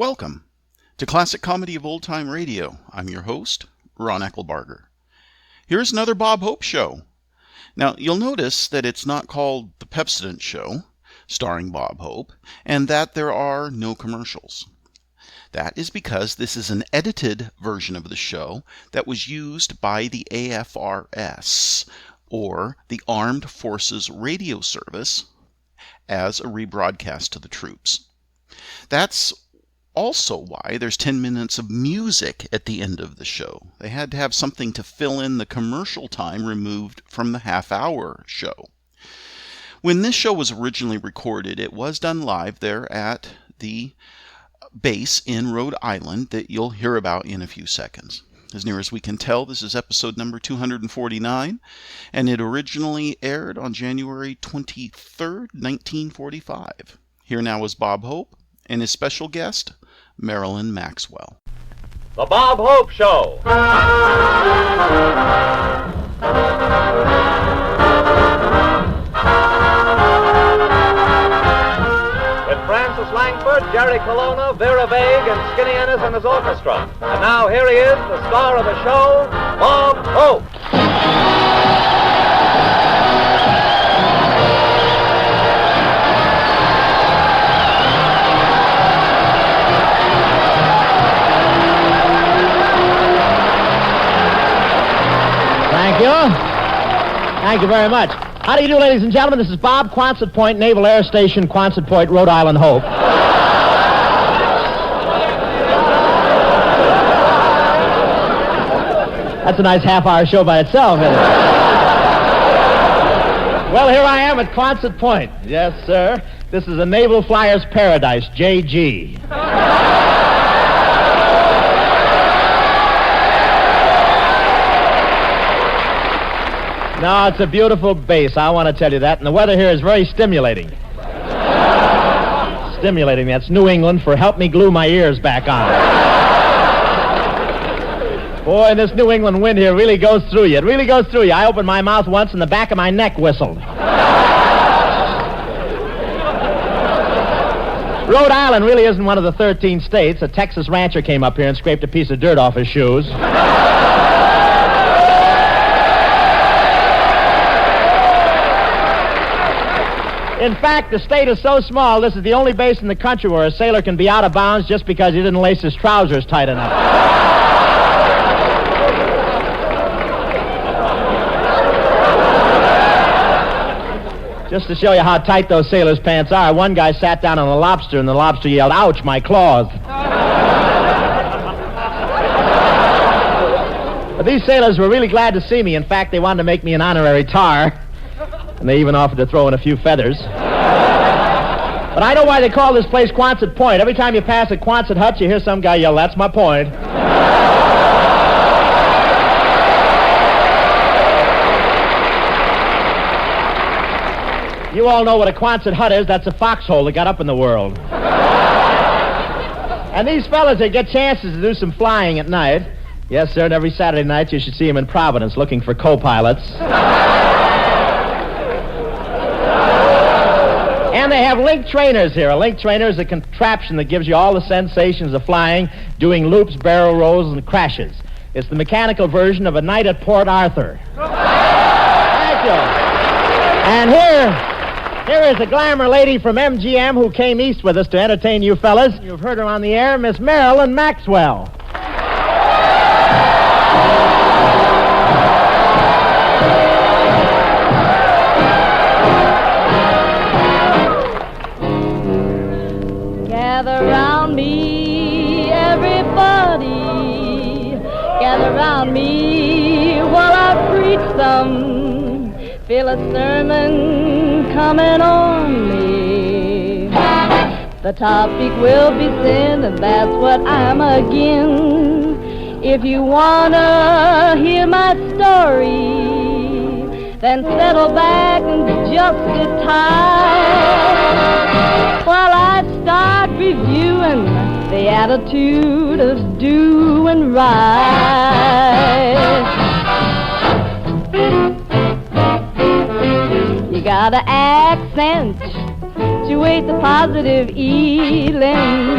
Welcome to Classic Comedy of Old Time Radio. I'm your host, Ron Eckelbarger. Here's another Bob Hope show. Now, you'll notice that it's not called The Pepsodent Show, starring Bob Hope, and that there are no commercials. That is because this is an edited version of the show that was used by the AFRS, or the Armed Forces Radio Service, as a rebroadcast to the troops. That's also why there's 10 minutes of music at the end of the show. They had to have something to fill in the commercial time removed from the half-hour show. When this show was originally recorded, it was done live there at the base in Rhode Island that you'll hear about in a few seconds. As near as we can tell, this is episode number 249, and it originally aired on January 23rd, 1945. Here now is Bob Hope and his special guest, Marilyn Maxwell. The Bob Hope Show. With Francis Langford, Jerry Colonna, Vera Vague, and Skinny Ennis and his orchestra. And now here he is, the star of the show, Bob Hope. Thank you. Thank you very much. How do you do, ladies and gentlemen? This is Bob, Quonset Point Naval Air Station, Quonset Point, Rhode Island, Hope. That's a nice half-hour show by itself, isn't it? Well, here I am at Quonset Point. Yes, sir. This is a Naval Flyer's Paradise, JG. No, it's a beautiful base, I want to tell you that, and the weather here is very stimulating. Stimulating, that's New England for help me glue my ears back on. Boy, this New England wind here really goes through you. It really goes through you. I opened my mouth once and the back of my neck whistled. Rhode Island really isn't one of the 13 states. A Texas rancher came up here and scraped a piece of dirt off his shoes. In fact, the state is so small, this is the only base in the country where a sailor can be out of bounds just because he didn't lace his trousers tight enough. Just to show you how tight those sailors' pants are, one guy sat down on a lobster, and the lobster yelled, "Ouch, my claws." But these sailors were really glad to see me. In fact, they wanted to make me an honorary tar. And they even offered to throw in a few feathers. But I know why they call this place Quonset Point. Every time you pass a Quonset hut, you hear some guy yell, "That's my point." You all know what a Quonset hut is. That's a foxhole that got up in the world. And these fellas, they get chances to do some flying at night. Yes, sir, and every Saturday night you should see them in Providence looking for co-pilots. And they have link trainers here. A link trainer is a contraption that gives you all the sensations of flying, doing loops, barrel rolls, and crashes. It's the mechanical version of a night at Port Arthur. Thank you. And here is a glamour lady from MGM who came east with us to entertain you fellas. You've heard her on the air, Miss Marilyn Maxwell. Gather round me, everybody. Gather round me while I preach some. Feel a sermon coming on me. The topic will be sin, and that's what I'm again. If you wanna hear my story, then settle back and just sit tight while I start reviewing the attitude of doing right. You gotta accentuate the positive feeling.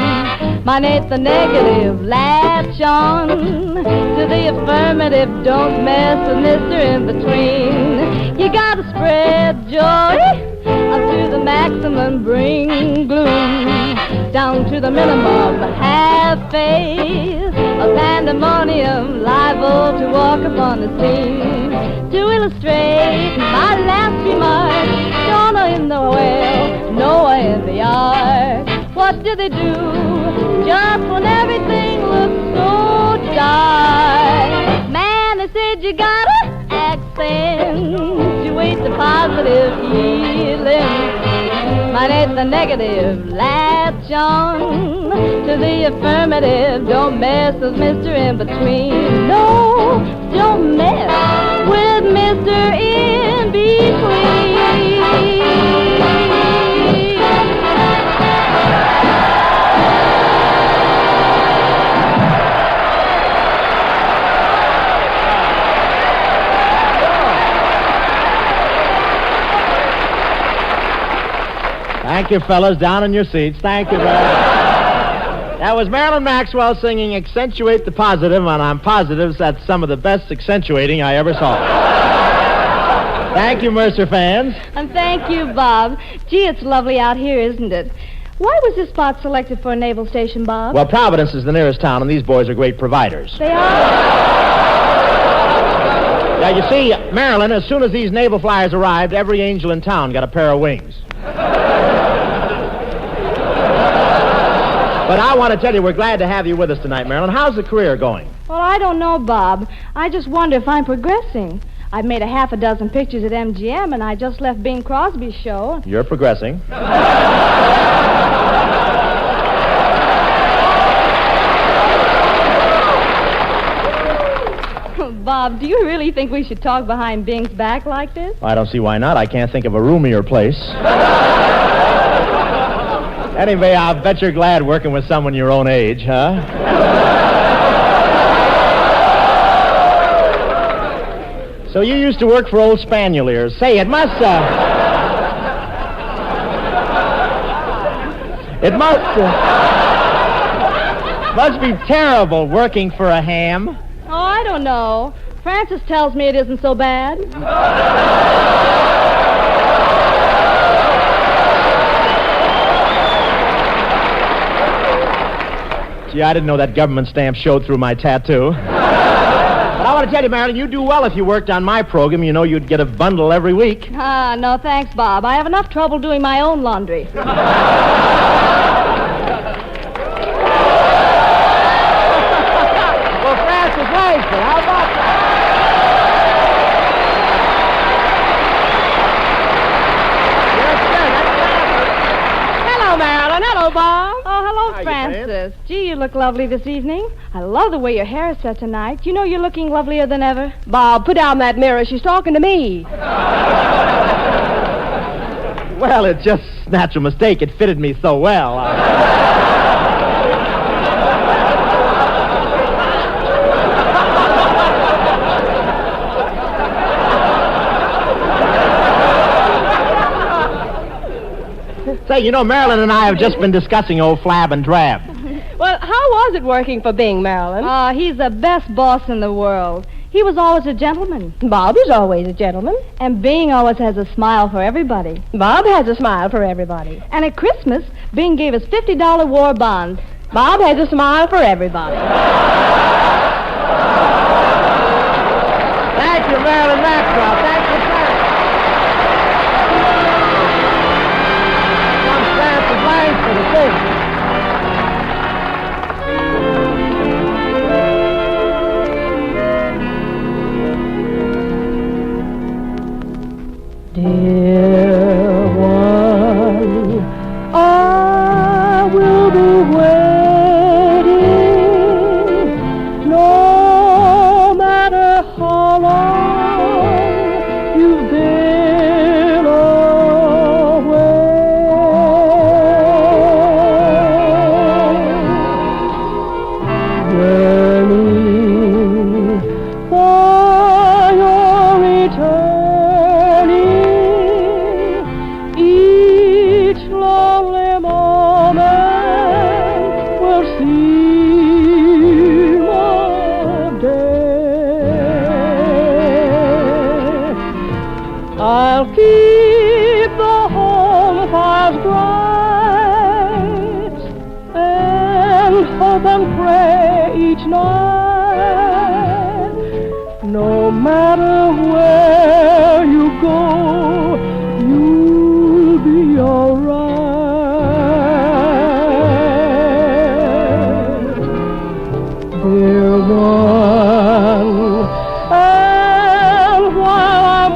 Mine ain't the negative, latch on to the affirmative, don't mess with Mr. In Between. You gotta spread joy up to the maximum, bring gloom down to the minimum. Have faith, a pandemonium liable to walk upon the scene. To illustrate my last remark, Jonah in the whale, Noah in the ark. What did they do just when everything looked so dark? Man, they said you gotta accentuate the positive healing. Mine ain't the negative, latch on to the affirmative, don't mess with Mr. In Between. No, don't mess with Mr. In Between. Thank you, fellas. Down in your seats. Thank you very much. That was Marilyn Maxwell singing Accentuate the Positive, and I'm positive that's some of the best accentuating I ever saw. Thank you, Mercer fans. And thank you, Bob. Gee, it's lovely out here, isn't it? Why was this spot selected for a naval station, Bob? Well, Providence is the nearest town, and these boys are great providers. They are? Now, you see, Marilyn, as soon as these naval flyers arrived, every angel in town got a pair of wings. But I want to tell you, we're glad to have you with us tonight, Marilyn. How's the career going? Well, I don't know, Bob. I just wonder if I'm progressing. I've made a half a dozen pictures at MGM, and I just left Bing Crosby's show. You're progressing. Bob, do you really think we should talk behind Bing's back like this? I don't see why not. I can't think of a roomier place. Anyway, I'll bet you're glad working with someone your own age, huh? So you used to work for old Spanieliers. Say, it must be terrible working for a ham. Oh, I don't know. Francis tells me it isn't so bad. Gee, I didn't know that government stamp showed through my tattoo. But I want to tell you, Marilyn, you'd do well if you worked on my program. You know, you'd get a bundle every week. Ah, no, thanks, Bob. I have enough trouble doing my own laundry. Well, Francis Langsford, how about that? Hello, Marilyn. Hello, Bob. Oh, hello, How you Francis. Gee, you look lovely this evening. I love the way your hair is set tonight. You know you're looking lovelier than ever. Bob, put down that mirror. She's talking to me. Well, it's just natural mistake. It fitted me so well. Say, you know, Marilyn and I have just been discussing old Flab and Drab. Well, how was it working for Bing, Marilyn? Oh, he's the best boss in the world. He was always a gentleman. Bob is always a gentleman. And Bing always has a smile for everybody. Bob has a smile for everybody. And at Christmas, Bing gave us $50 war bonds. Bob has a smile for everybody. Thank you, Marilyn Maxwell. Thank you, sir. Come Francis Langsford to sing. Dear one, I will be waiting, no matter how long you've been away. Yearning for your returning, each lonely moment seem of day. I'll keep the home fires bright and hope and pray each night. No matter where you go, you'll be alright, dear one. And while I'm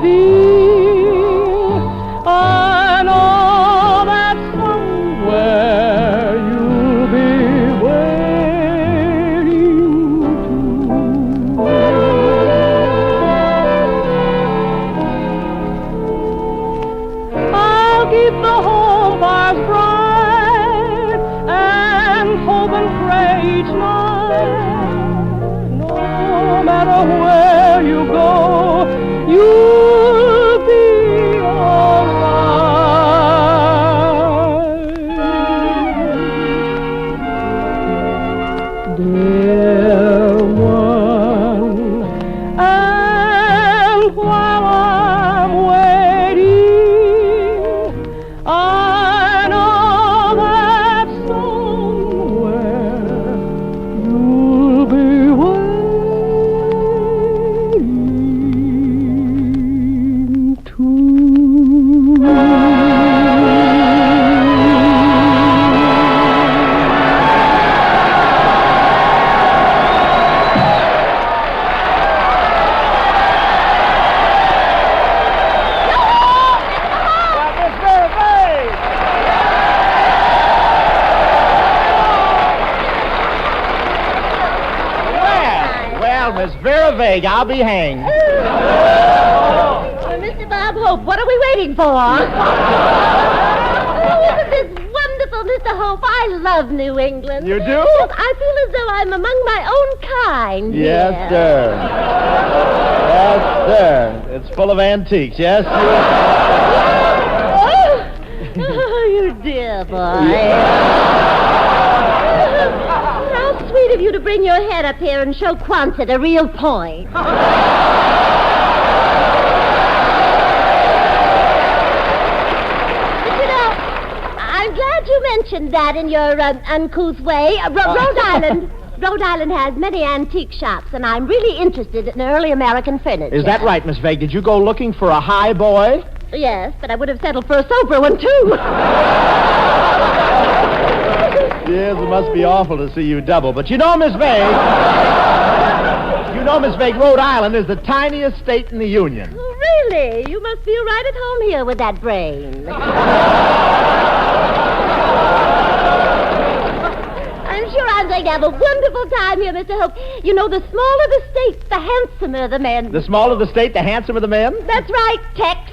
waiting, I know that somewhere you'll be waiting too. I'll keep the home fires bright and hope and pray each night. No matter where you go, you'll be alright, dear one. And while I'm waiting, I know that somewhere you'll be waiting too. Well, Miss Vera Vague, I'll be hanged. Mr. Bob Hope, what are we waiting for? Oh, isn't this wonderful, Mr. Hope? I love New England. You do? Yes, I feel as though I'm among my own kind. Yes, here. sir. Yes, sir. It's full of antiques, yes? Oh, you dear boy. How sweet of you to bring your head up here and show Quonset a real point. But you know, I'm glad you mentioned that in your uncouth way. Rhode Island has many antique shops, and I'm really interested in early American furniture. Is that right, Miss Vague? Did you go looking for a high boy? Yes, but I would have settled for a sober one, too. Yes, it must be awful to see you double. But you know, Miss Vague, Rhode Island is the tiniest state in the Union. Oh, really? You must feel right at home here with that brain. I'm sure I'm going to have a wonderful time here, Mr. Hope. You know, the smaller the state, the handsomer the men. The smaller the state, the handsomer the men? That's right, Tex.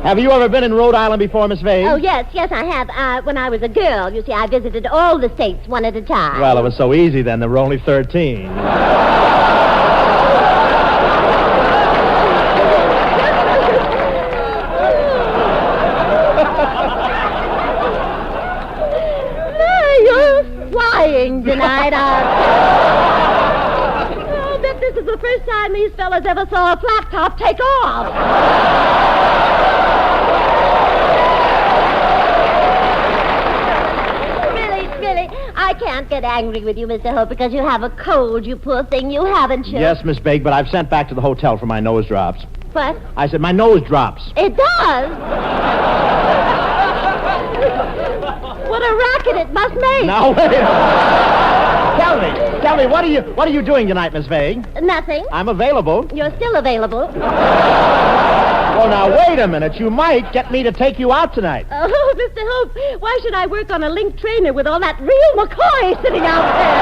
Have you ever been in Rhode Island before, Miss Vague? Oh, yes, I have. When I was a girl, you see, I visited all the states one at a time. Well, it was so easy then. There were only 13. You're flying tonight. I'll bet this is the first time these fellas ever saw a flat top take off. Really, I can't get angry with you, Mr. Hope, because you have a cold, you poor thing. You haven't you? Yes, Miss Vague, but I've sent back to the hotel for my nose drops. What? I said my nose drops. It does? What a racket it must make. Now, wait. Tell me, what are you doing tonight, Miss Vague? Nothing. I'm available. You're still available. Well, now, wait a minute. You might get me to take you out tonight. Oh, Mr. Hope, why should I work on a link trainer with all that real McCoy sitting out there?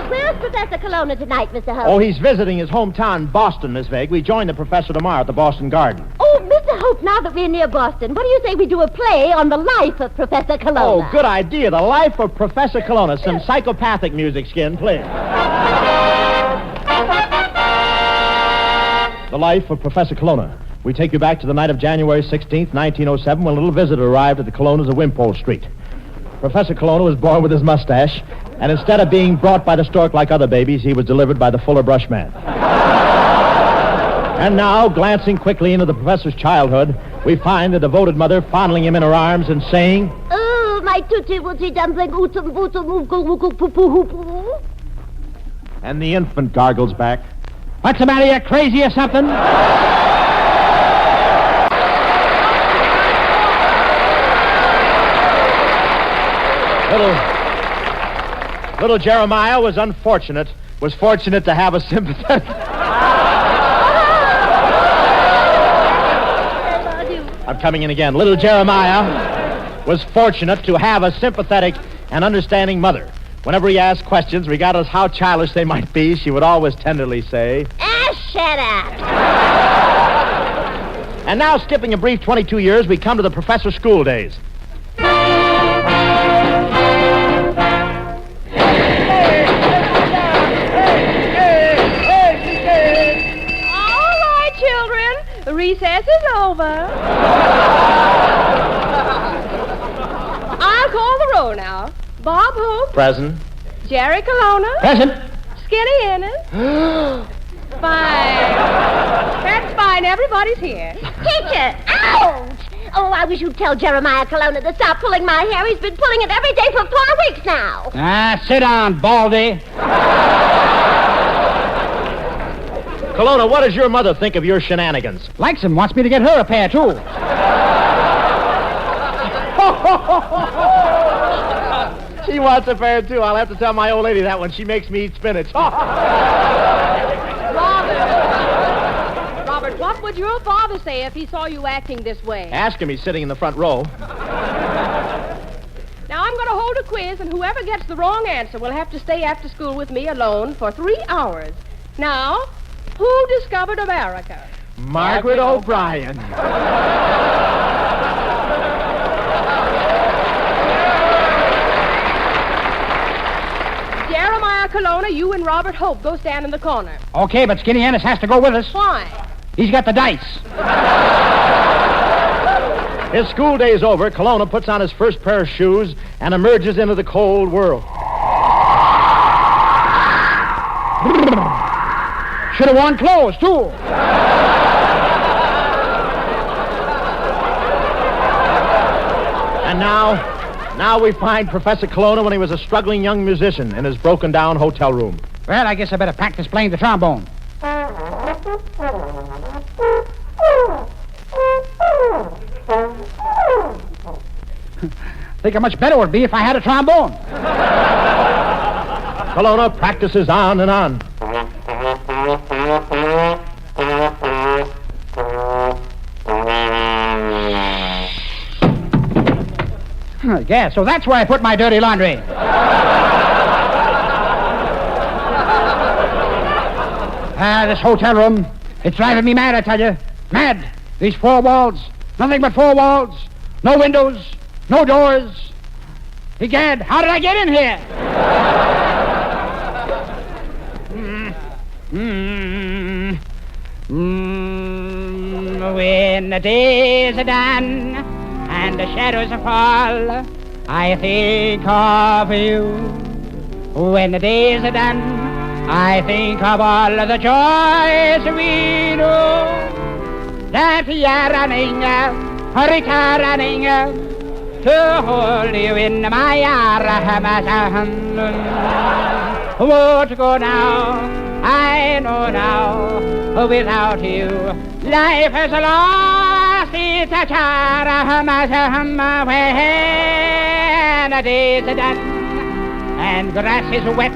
Where's Professor Colonna tonight, Mr. Hope? Oh, he's visiting his hometown, Boston, Miss Vague. We join the professor tomorrow at the Boston Garden. Oh, Mr. Hope, now that we're near Boston, what do you say we do a play on the life of Professor Colonna? Oh, good idea. The life of Professor Colonna. Some psychopathic music, Skin, please. The life of Professor Colonna. We take you back to the night of January 16th, 1907, when a little visitor arrived at the Colonnas of Wimpole Street. Professor Colonna was born with his mustache, and instead of being brought by the stork like other babies, he was delivered by the Fuller Brush Man. And now, glancing quickly into the professor's childhood, we find the devoted mother fondling him in her arms and saying, "Oh, my tutti-wooty dumpling, ootum bootum ookum. And the infant gargles back, "What's the matter, you crazy or something?" Little Jeremiah was fortunate to have a sympathetic... I'm coming in again. Little Jeremiah was fortunate to have a sympathetic and understanding mother. Whenever he asked questions, regardless how childish they might be, she would always tenderly say, Shut up. And now, skipping a brief 22 years, we come to the professor's school days. Recess is over. I'll call the roll now. Bob Hope. Present. Jerry Colonna. Present. Skinny Ennis. Fine. That's fine. Everybody's here. Teacher, ouch! Oh, I wish you'd tell Jeremiah Colonna to stop pulling my hair. He's been pulling it every day for 4 weeks now. Sit down, Baldy. Colonna, what does your mother think of your shenanigans? Likes him, wants me to get her a pair, too. She wants a pair, too. I'll have to tell my old lady that when she makes me eat spinach. Robert, what would your father say if he saw you acting this way? Ask him. He's sitting in the front row. Now, I'm going to hold a quiz, and whoever gets the wrong answer will have to stay after school with me alone for 3 hours. Now... who discovered America? Margaret O'Brien. Jeremiah Colonna, you and Robert Hope go stand in the corner. Okay, but Skinny Ennis has to go with us. Why? He's got the dice. His school day's over. Colonna puts on his first pair of shoes and emerges into the cold world. Should have worn clothes, too. And now we find Professor Colonna when he was a struggling young musician in his broken-down hotel room. Well, I guess I better practice playing the trombone. Think how much better it would be if I had a trombone. Colonna practices on and on. Yeah, so that's where I put my dirty laundry. This hotel room, it's driving me mad, I tell you. Mad. These 4 walls, nothing but 4 walls. No windows, no doors. Egad, how did I get in here? When the days are done and the shadows fall, I think of you. When the days are done, I think of all the joys we know. That you're running, returning to hold you in my arms. Won't go now, I know now, without you, life has lost its charm. When the days are done and grass is wet.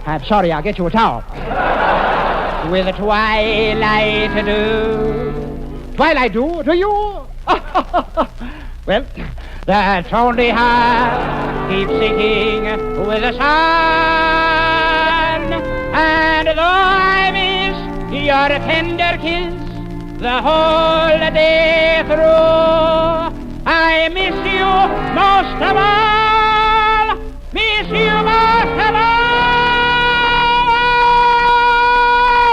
I'm sorry, I'll get you a towel. With the twilight do. Twilight do you? Well, that's only how keep sinking with the sun. And though I miss your tender kiss, the whole day through. I miss you most of all, miss you most of all.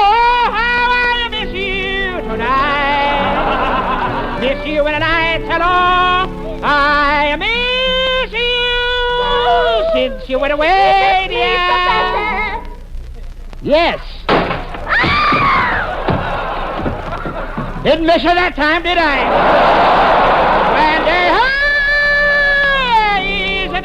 Oh, how I miss you tonight, miss you when the nights are long. I miss you since you went away, dear. Yes. Didn't miss her that time, did I? When they is a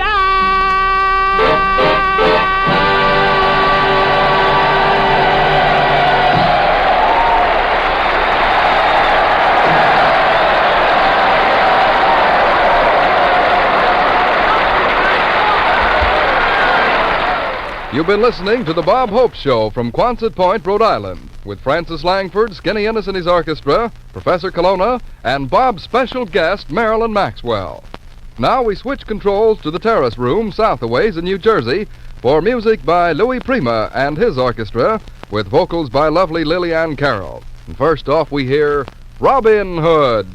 You've been listening to The Bob Hope Show from Quonset Point, Rhode Island, with Francis Langford, Skinny Ennis and his orchestra, Professor Colonna, and Bob's special guest, Marilyn Maxwell. Now we switch controls to the terrace room south a ways in New Jersey for music by Louis Prima and his orchestra, with vocals by lovely Lillian Carroll. And first off, we hear Robin Hood.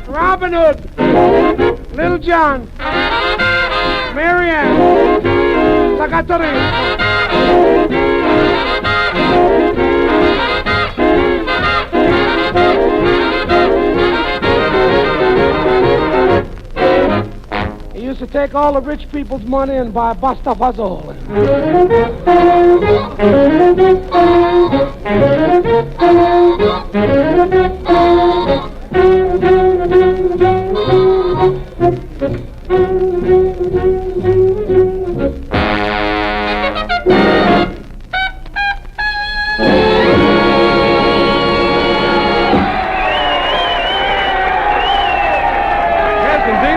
Robin Hood, Little John, Marianne, Zagatari. He used to take all the rich people's money and buy Basta Fazol.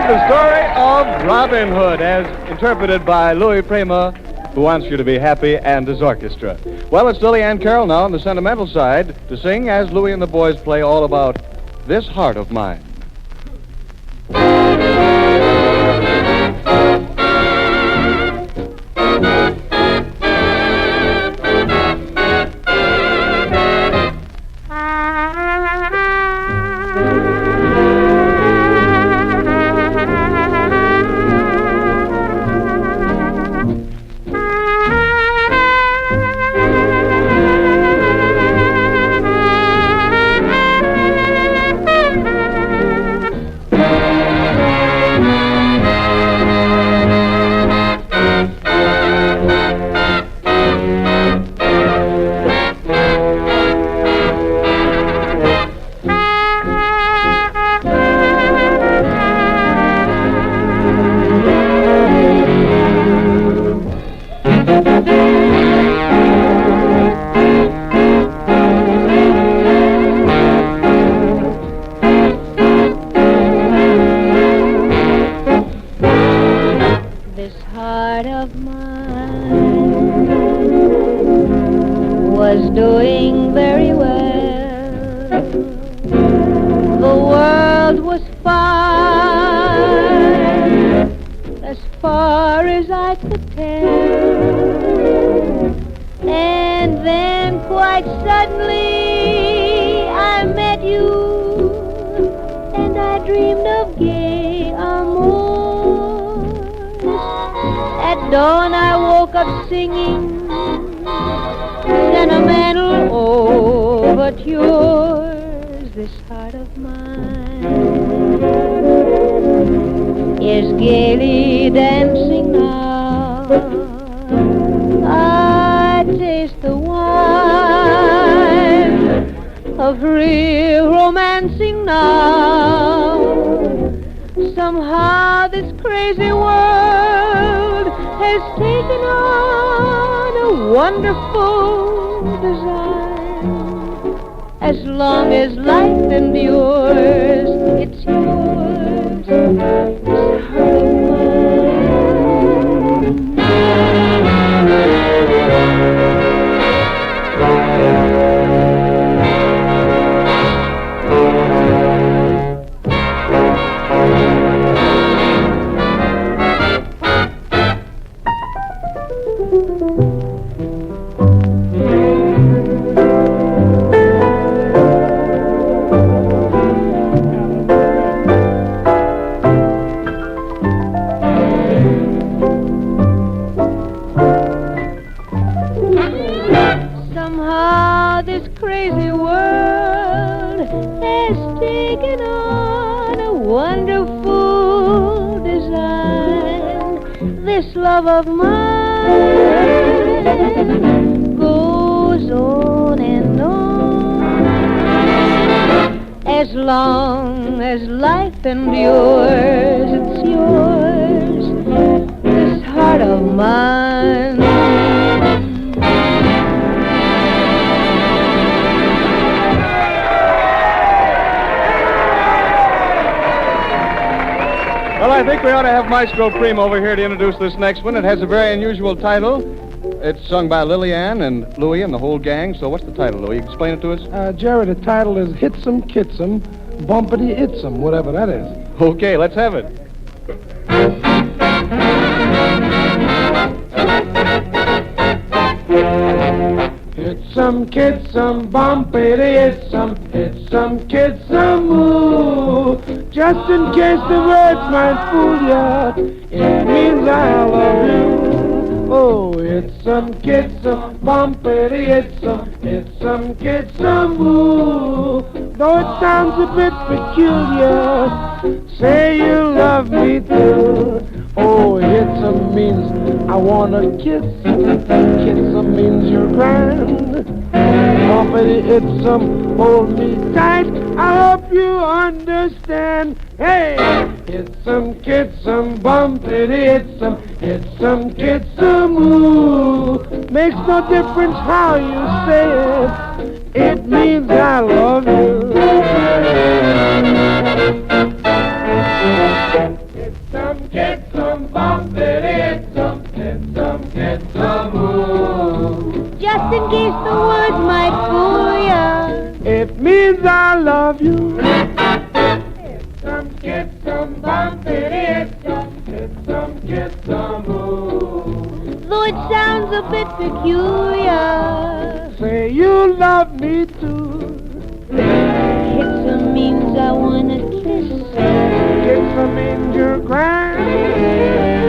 The story of Robin Hood, as interpreted by Louis Prima, who wants you to be happy, and his orchestra. Well, it's Lillian Carroll now on the sentimental side to sing as Louis and the boys play all about This Heart of Mine. world was fine, as far as I could tell. And then quite suddenly I met you, and I dreamed of gay amours. At dawn I woke up singing sentimental overtures. This heart of mine is gaily dancing now. I taste the wine of real romancing now. Somehow this crazy world has taken on a wonderful design. As long as life endures, it's yours, this heart of Somehow this crazy world has taken on a wonderful design. This love of mine goes on and on. As long as life endures, it's yours, this heart of mine. Well, I think we ought to have Maestro Primo over here to introduce this next one. It has a very unusual title. It's sung by Lillian and Louie and the whole gang. So what's the title, Louie? Explain it to us. Jerry, the title is Hitsum Kitsum, Bumpity Itsum, whatever that is. Okay, let's have it. Hitsum Kitsum, Bumpity Itsum, Hitsum Kitsum, ooh. Just in case the words might fool ya, it means I love you. Oh, Hitsum Kitsum, Bumpity Itsum, Hitsum Kitsum, ooh. Though it sounds a bit peculiar, say you love me too. Oh, Hitsum means I wanna kiss. Kitsum means you're grand. Bumpity Itsum, hold me tight. I hope you understand. Hey, Hitsum Kitsum, Bumpity Itsum, Hitsum Kitsum, ooh. Makes no difference how you say it. It means I love you. Hitsum Kitsum, Bumpity Itsum, Hitsum Kitsum, ooh. Just in case the words might fool ya, it means I love you. Hitsum Kitsum, Bumpity Itsum, Hitsum Kitsum, ooh. though it sounds a bit peculiar. Say you love me too. Hitsum means I wanna kiss. Kitsum means you're grand.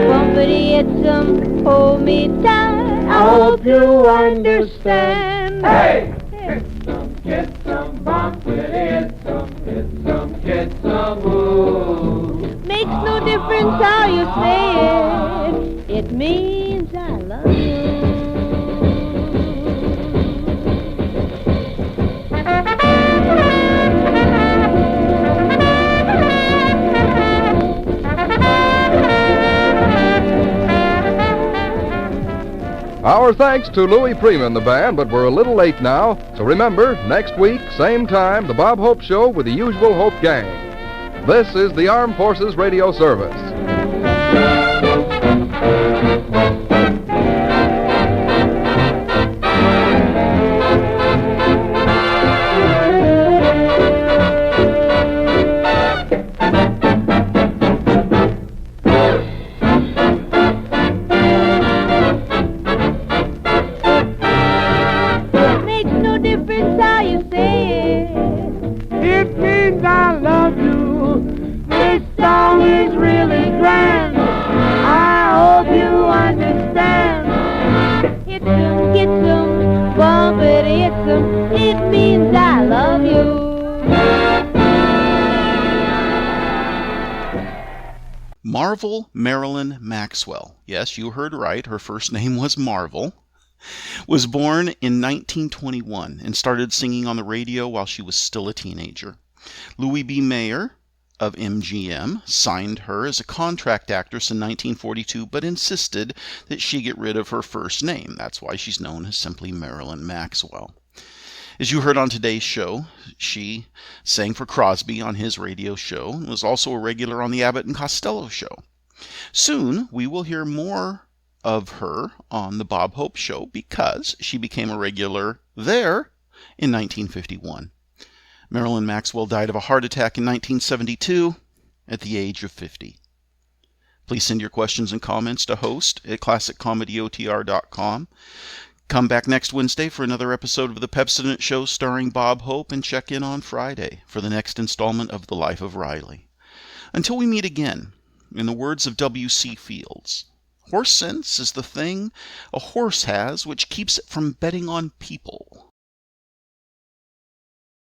Bumpity Itsum, hold me tight. I hope you understand. Hey! Hitsum Kitsum, Bumpity Itsum, Hitsum Kitsum, ooh. Makes no difference how you say it. It means I love you. Our thanks to Louis Prima and the band, but we're a little late now. So remember, next week, same time, the Bob Hope Show with the usual Hope Gang. This is the Armed Forces Radio Service. Marvel Marilyn Maxwell, yes, you heard right, her first name was Marvel, was born in 1921 and started singing on the radio while she was still a teenager. Louis B. Mayer of MGM signed her as a contract actress in 1942, but insisted that she get rid of her first name. That's why she's known as simply Marilyn Maxwell. As you heard on today's show, she sang for Crosby on his radio show and was also a regular on the Abbott and Costello show. Soon, we will hear more of her on the Bob Hope Show because she became a regular there in 1951. Marilyn Maxwell died of a heart attack in 1972 at the age of 50. Please send your questions and comments to host@classiccomedyotr.com. Come back next Wednesday for another episode of The Pepsodent Show starring Bob Hope, and check in on Friday for the next installment of The Life of Riley. Until we meet again, in the words of W.C. Fields, horse sense is the thing a horse has which keeps it from betting on people.